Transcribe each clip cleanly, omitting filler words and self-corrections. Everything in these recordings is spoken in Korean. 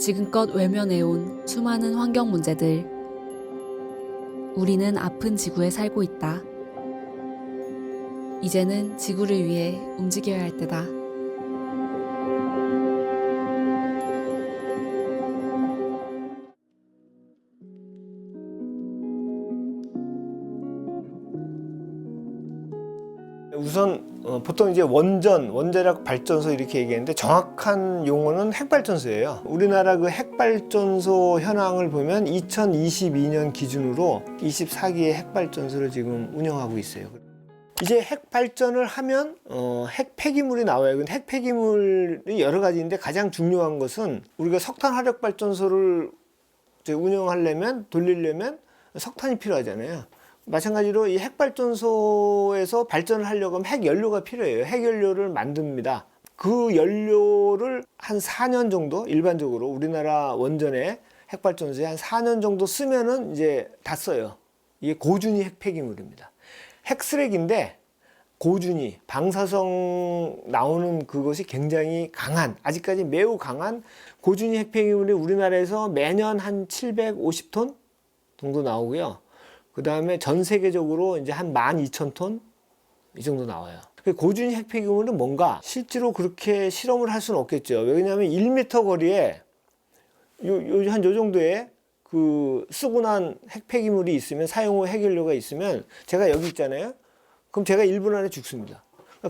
지금껏 외면해온 수많은 환경 문제들. 우리는 아픈 지구에 살고 있다. 이제는 지구를 위해 움직여야 할 때다. 우선 보통 이제 원자력 발전소 이렇게 얘기하는데 정확한 용어는 핵발전소예요. 우리나라 그 핵발전소 현황을 보면 2022년 기준으로 24기의 핵발전소를 지금 운영하고 있어요. 이제 핵발전을 하면 핵 폐기물이 나와요. 근데 핵 폐기물이 여러 가지인데 가장 중요한 것은 우리가 석탄 화력 발전소를 운영하려면 돌리려면 석탄이 필요하잖아요. 마찬가지로 이 핵발전소에서 발전을 하려고 하면 핵연료가 필요해요. 핵연료를 만듭니다. 그 연료를 한 4년 정도 일반적으로 우리나라 원전의 핵발전소에 한 4년 정도 쓰면은 이제 다 써요. 이게 고준위 핵폐기물입니다. 핵쓰레기인데 고준위, 방사성 나오는 그것이 굉장히 강한, 아직까지 매우 강한 고준위 핵폐기물이 우리나라에서 매년 한 750톤 정도 나오고요. 그 다음에 전 세계적으로 이제 한 12,000톤 이 정도 나와요. 고준위 핵폐기물은 뭔가 실제로 그렇게 실험을 할 수는 없겠죠. 왜냐하면 1m 거리에 한 요 정도의 그 쓰고 난 핵폐기물이 있으면, 사용 후 핵연료가 있으면, 제가 여기 있잖아요. 그럼 제가 1분 안에 죽습니다.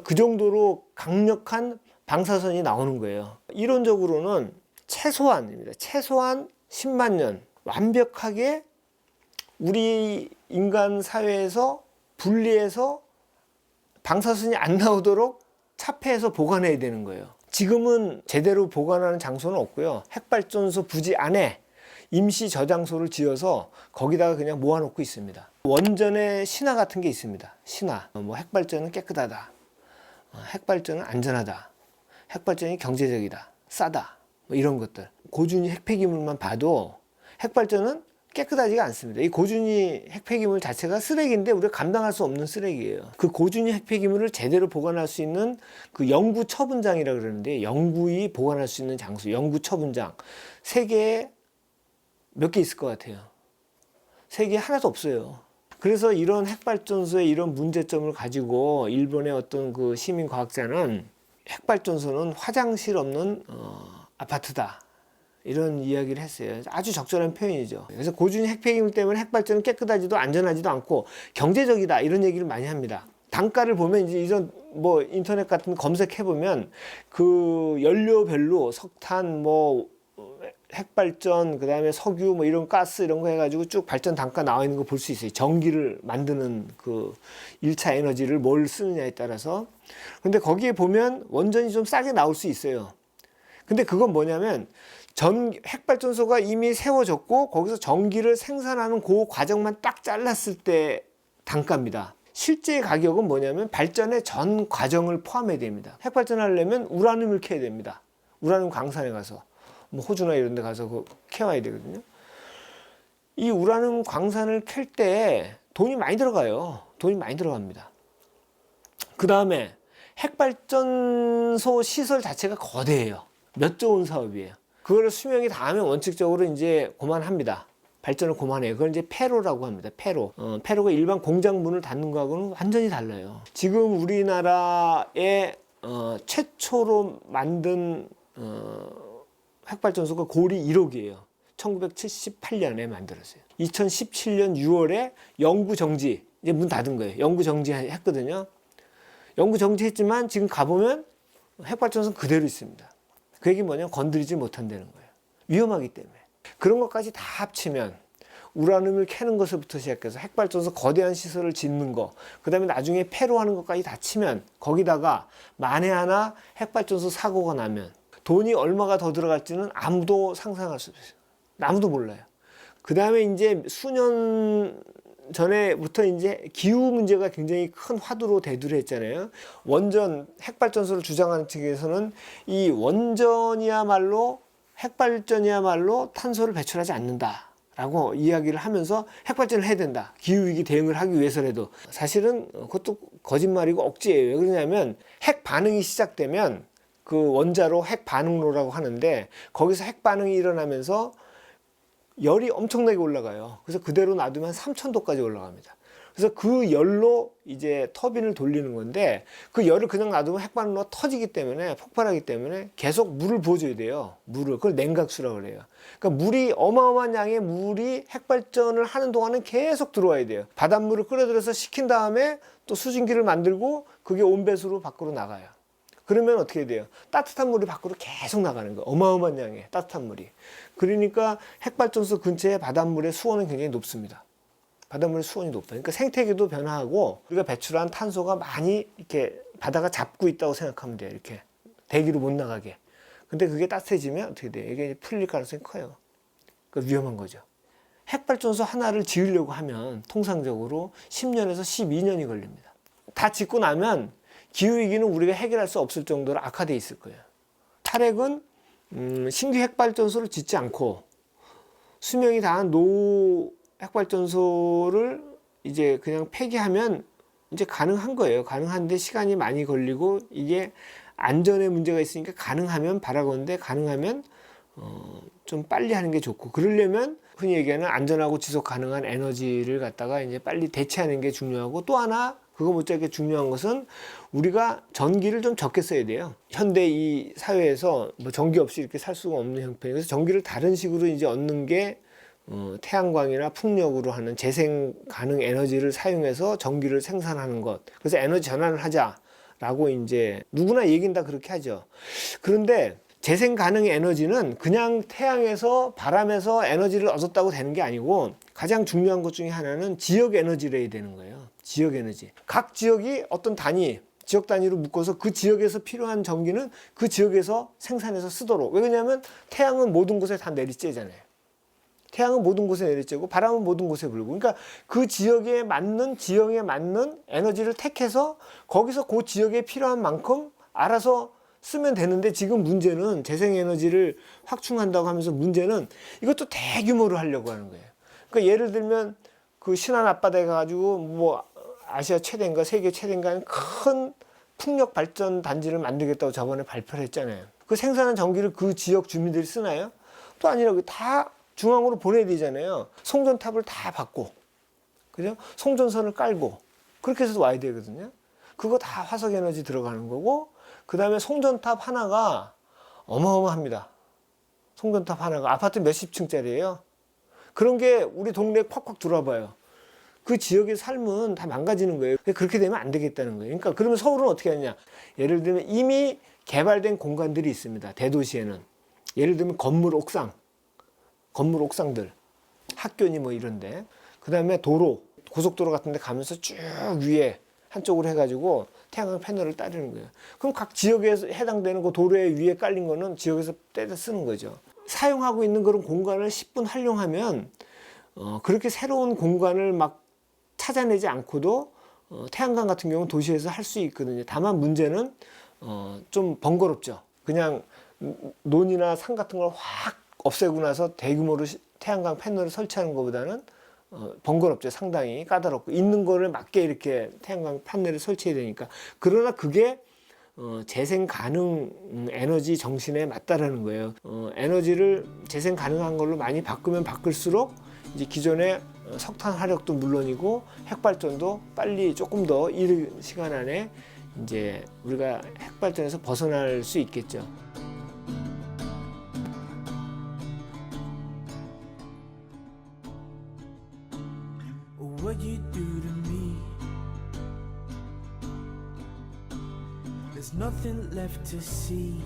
그 정도로 강력한 방사선이 나오는 거예요. 이론적으로는 최소한입니다. 최소한 10만 년 완벽하게 우리 인간 사회에서 분리해서 방사선이 안 나오도록 차폐해서 보관해야 되는 거예요. 지금은 제대로 보관하는 장소는 없고요. 핵발전소 부지 안에 임시 저장소를 지어서 거기다가 그냥 모아놓고 있습니다. 원전의 신화 같은 게 있습니다. 신화. 핵발전은 깨끗하다. 핵발전은 안전하다. 핵발전이 경제적이다. 싸다. 이런 것들. 고준위 핵폐기물만 봐도 핵발전은 깨끗하지가 않습니다. 이 고준위 핵폐기물 자체가 쓰레기인데 우리가 감당할 수 없는 쓰레기예요. 그 고준위 핵폐기물을 제대로 보관할 수 있는 그 영구 처분장이라 그러는데, 영구히 보관할 수 있는 장소, 영구 처분장. 세계에 몇 개 있을 것 같아요? 세계에 하나도 없어요. 그래서 이런 핵발전소의 이런 문제점을 가지고 일본의 어떤 그 시민 과학자는 핵발전소는 화장실 없는 아파트다. 이런 이야기를 했어요. 아주 적절한 표현이죠. 그래서 고준위 핵폐기물 때문에 핵발전은 깨끗하지도 안전하지도 않고 경제적이다, 이런 얘기를 많이 합니다. 단가를 보면 이제 이런 인터넷 같은 검색해 보면 그 연료별로 석탄, 핵발전, 그 다음에 석유, 이런 가스 이런 거 해가지고 쭉 발전 단가 나와 있는 거 볼 수 있어요. 전기를 만드는 그 1차 에너지를 뭘 쓰느냐에 따라서. 근데 거기에 보면 원전이 좀 싸게 나올 수 있어요. 근데 그건 뭐냐면 핵발전소가 이미 세워졌고 거기서 전기를 생산하는 그 과정만 딱 잘랐을 때 단가입니다. 실제 가격은 뭐냐면 발전의 전 과정을 포함해야 됩니다. 핵발전 하려면 우라늄을 캐야 됩니다. 우라늄 광산에 가서 호주나 이런 데 가서 그거 캐와야 되거든요. 이 우라늄 광산을 캘 때 돈이 많이 들어가요. 돈이 많이 들어갑니다. 그 다음에 핵발전소 시설 자체가 거대해요. 몇 조 원 사업이에요. 그거를 수명이 닿으면 원칙적으로 이제 그만합니다. 발전을 그만해요. 그걸 이제 폐로라고 합니다. 폐로. 폐로가 일반 공장 문을 닫는 거하고는 완전히 달라요. 지금 우리나라의 최초로 만든 핵발전소가 고리 1호기예요. 1978년에 만들었어요. 2017년 6월에 영구 정지, 이제 문 닫은 거예요. 영구 정지했거든요. 영구 정지했지만 지금 가보면 핵발전소는 그대로 있습니다. 그 얘기는 뭐냐면 건드리지 못한다는 거예요. 위험하기 때문에. 그런 것까지 다 합치면 우라늄을 캐는 것부터 시작해서 핵발전소 거대한 시설을 짓는 거, 그 다음에 나중에 폐로하는 것까지 다 치면 거기다가 만에 하나 핵발전소 사고가 나면 돈이 얼마가 더 들어갈지는 아무도 상상할 수 없어요. 아무도 몰라요. 그 다음에 이제 수년 전에부터 이제 기후 문제가 굉장히 큰 화두로 대두를 했잖아요. 원전 핵발전소를 주장하는 측에서는 이 원전이야말로, 핵발전이야말로 탄소를 배출하지 않는다라고 이야기를 하면서 핵발전을 해야 된다. 기후위기 대응을 하기 위해서라도. 사실은 그것도 거짓말이고 억지예요. 왜 그러냐면 핵 반응이 시작되면 그 원자로 핵 반응로라고 하는데 거기서 핵 반응이 일어나면서 열이 엄청나게 올라가요. 그래서 그대로 놔두면 3000도까지 올라갑니다. 그래서 그 열로 이제 터빈을 돌리는 건데 그 열을 그냥 놔두면 핵 반응로가 터지기 때문에 폭발하기 때문에 계속 물을 부어줘야 돼요. 물을. 그걸 냉각수라고 그래요. 그러니까 물이 어마어마한 양의 물이 핵발전을 하는 동안은 계속 들어와야 돼요. 바닷물을 끌어들여서 식힌 다음에 또 수증기를 만들고 그게 온배수로 밖으로 나가요. 그러면 어떻게 돼요? 따뜻한 물이 밖으로 계속 나가는 거예요. 어마어마한 양의 따뜻한 물이. 그러니까 핵발전소 근처의 바닷물의 수온은 굉장히 높습니다. 바닷물의 수온이 높아요. 그러니까 생태계도 변화하고 우리가 배출한 탄소가 많이 이렇게 바다가 잡고 있다고 생각하면 돼요. 이렇게 대기로 못 나가게. 근데 그게 따뜻해지면 어떻게 돼요? 이게 풀릴 가능성이 커요. 그러니까 위험한 거죠. 핵발전소 하나를 지으려고 하면 통상적으로 10년에서 12년이 걸립니다. 다 짓고 나면 기후위기는 우리가 해결할 수 없을 정도로 악화되어 있을 거예요. 탈핵은 신규 핵발전소를 짓지 않고 수명이 다한 노후 핵발전소를 이제 그냥 폐기하면 이제 가능한 거예요. 가능한데 시간이 많이 걸리고 이게 안전에 문제가 있으니까 가능하면 바라건대 가능하면 좀 빨리 하는 게 좋고 그러려면 흔히 얘기하는 안전하고 지속 가능한 에너지를 갖다가 이제 빨리 대체하는 게 중요하고 또 하나 그거 못지않게 중요한 것은 우리가 전기를 좀 적게 써야 돼요. 현대 이 사회에서 뭐 전기 없이 이렇게 살 수가 없는 형편. 그래서 전기를 다른 식으로 이제 얻는 게 태양광이나 풍력으로 하는 재생 가능 에너지를 사용해서 전기를 생산하는 것. 그래서 에너지 전환을 하자라고 이제 누구나 얘기는 다 그렇게 하죠. 그런데 재생 가능 에너지는 그냥 태양에서 바람에서 에너지를 얻었다고 되는 게 아니고 가장 중요한 것 중에 하나는 지역 에너지를 해야 되는 거예요. 지역 에너지. 각 지역이 어떤 단위, 지역 단위로 묶어서 그 지역에서 필요한 전기는 그 지역에서 생산해서 쓰도록. 왜냐하면 태양은 모든 곳에 다 내리쬐잖아요. 태양은 모든 곳에 내리쬐고 바람은 모든 곳에 불고. 그러니까 그 지역에 맞는 지형에 맞는 에너지를 택해서 거기서 그 지역에 필요한 만큼 알아서 쓰면 되는데 지금 문제는 재생에너지를 확충한다고 하면서 문제는 이것도 대규모로 하려고 하는 거예요. 그러니까 예를 들면 그 신안 앞바다에 가가지고 뭐 아시아 최대인가 세계 최대인가 큰 풍력 발전 단지를 만들겠다고 저번에 발표를 했잖아요. 그 생산한 전기를 그 지역 주민들이 쓰나요? 또 아니라고 다 중앙으로 보내야 되잖아요. 송전탑을 다 받고, 그죠? 송전선을 깔고 그렇게 해서 와야 되거든요. 그거 다 화석 에너지 들어가는 거고, 그 다음에 송전탑 하나가 어마어마합니다. 송전탑 하나가 아파트 몇십 층짜리예요. 그런 게 우리 동네에 콱콱 들어와봐요. 그 지역의 삶은 다 망가지는 거예요. 그렇게 되면 안 되겠다는 거예요. 그러니까 그러면 서울은 어떻게 하냐? 예를 들면 이미 개발된 공간들이 있습니다. 대도시에는 예를 들면 건물 옥상들, 학교니 뭐 이런데, 그 다음에 도로, 고속도로 같은 데 가면서 쭉 위에 한쪽으로 해가지고 태양광 패널을 따르는 거예요. 그럼 각 지역에 해당되는 그 도로에 위에 깔린 거는 지역에서 떼서 쓰는 거죠. 사용하고 있는 그런 공간을 10분 활용하면 그렇게 새로운 공간을 막 찾아내지 않고도 태양광 같은 경우는 도시에서 할 수 있거든요. 다만 문제는 좀 번거롭죠. 그냥 논이나 산 같은 걸 확 없애고 나서 대규모로 태양광 패널을 설치하는 것보다는 번거롭죠. 상당히 까다롭고 있는 거를 맞게 이렇게 태양광 패널을 설치해야 되니까. 그러나 그게 재생 가능 에너지 정신에 맞다라는 거예요. 에너지를 재생 가능한 걸로 많이 바꾸면 바꿀수록 이제 기존의 석탄 화력도 물론이고 핵발전도 빨리 조금 더 이른 시간 안에 이제 우리가 핵발전에서 벗어날 수 있겠죠. What you do to me, there's nothing left to see.